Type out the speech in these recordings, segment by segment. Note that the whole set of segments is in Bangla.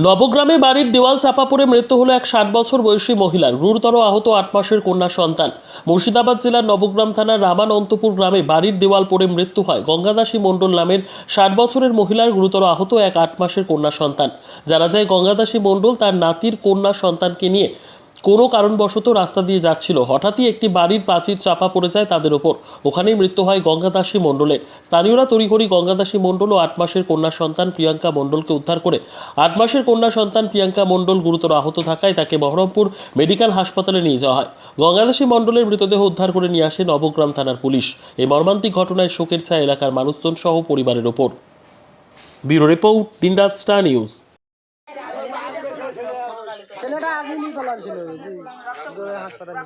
নবগ্রামে বাড়ির দেওয়াল চাপা পড়ে মৃত্যু হলো এক 60 বছর বয়সী মহিলার। গুরুতর আহত 8 মাসের কন্যা সন্তান। মুর্শিদাবাদ জেলার নবগ্রাম থানার রামানন্তপুর গ্রামে বাড়ির দেওয়াল পড়ে মৃত্যু হয় গঙ্গাদাসী মণ্ডল নামের 60 বছরের মহিলার। গুরুতর আহত এক 8 মাসের কন্যা সন্তান। জানা যায় গঙ্গাদাসী মণ্ডল তার নাতির কন্যা সন্তানকে নিয়ে কোনো কারণবশত রাস্তা দিয়ে যাচ্ছিল। হঠাৎই একটি বাড়ির প্রাচীর চাপা পড়ে যায় তাদের ওপর। ওখানেই মৃত্যু হয় গঙ্গাদাসী মণ্ডলের। স্থানীয়রা তড়িঘড়ি গঙ্গাদাসী মণ্ডল ও 8 মাসের কন্যা সন্তান প্রিয়াঙ্কা মণ্ডলকে উদ্ধার করে 8 মাসের কন্যা সন্তান প্রিয়াঙ্কা মণ্ডল গুরুতর আহত থাকায় তাকে বহরমপুর মেডিকেল হাসপাতালে নিয়ে যাওয়া হয়। গঙ্গাদাসী মণ্ডলের মৃতদেহ উদ্ধার করে নিয়ে আসে নবগ্রাম থানার পুলিশ। এই মর্মান্তিক ঘটনায় শোকের ছায়া এলাকার মানুষজন সহ পরিবারের ওপর। ব্যুরো রিপোর্ট, দিনরাত স্টার নিউজ। ছেলেটা আগেই বলা ছিল যে হাসপাতালে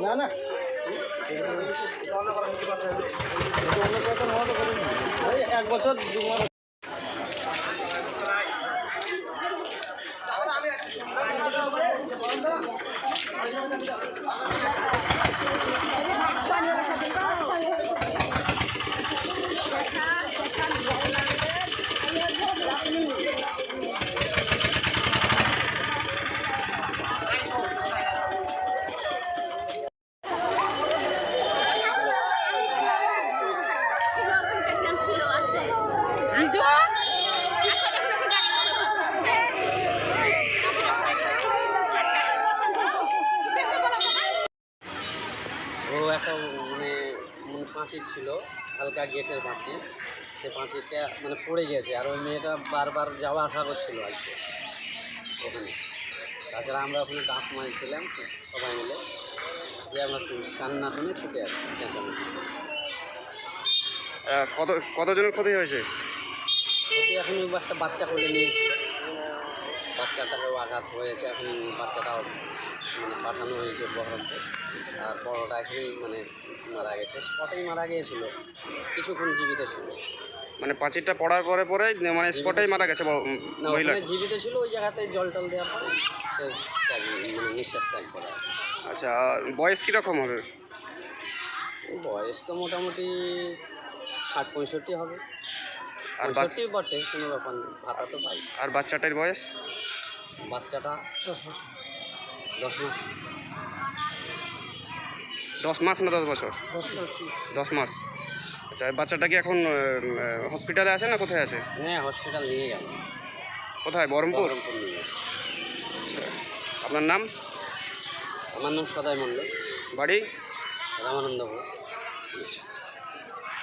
না না 1 বছর 2 মাস। ও একটা পাঁচির ছিল, হালকা গেটের পাঁচির। সে পাঁচিরটা পড়ে গেছে, আর ওই মেয়েটা বারবার যাওয়া আসা করছিল আজকে ওখানে। তাছাড়া আমরা ওখানে ডাক মারছিলাম সবাই মিলে, যে আমরা কান্না শুনে ছুটে আসি চেঁচামেচি। কতজনের ক্ষতি হয়েছে? ওকে এখন একটা বাচ্চা কোলে নিয়েছিল, বাচ্চাটাকেও আঘাত হয়েছে। এখন বাচ্চাটাও পাঠানো হয়েছে বহরমপুর। আর বড়টা এখানেই মারা গেছে, স্পটেই মারা গিয়েছিল, কিছুক্ষণ জীবিত ছিল। পাঁচিরটা পড়ার পরে স্পটেই মারা গেছে মহিলা? জীবিত ছিল, ওই জায়গাতে জল টল দেওয়ার পরে সে নিঃশ্বাস ত্যাগ করে। আচ্ছা, বয়স কীরকম হবে? বয়স তো মোটামুটি 60-65 হবে। আর 65 বটে, কোনো ব্যাপার নেই, ভাতা তো পাই। আর বাচ্চাটার বয়স? বাচ্চাটা 10 মাস। 10 মাস না 10 বছর? 10 মাস। আচ্ছা, বাচ্চাটা কি এখন হসপিটালে আছে না কোথায় আছে? হ্যাঁ, হসপিটাল নিয়ে গেল। কোথায়? বহরমপুর নিয়ে গেল। আচ্ছা, আপনার নাম? আমার নাম সদয় মণ্ডল, বাড়ি? রামানন্দপুর। আচ্ছা।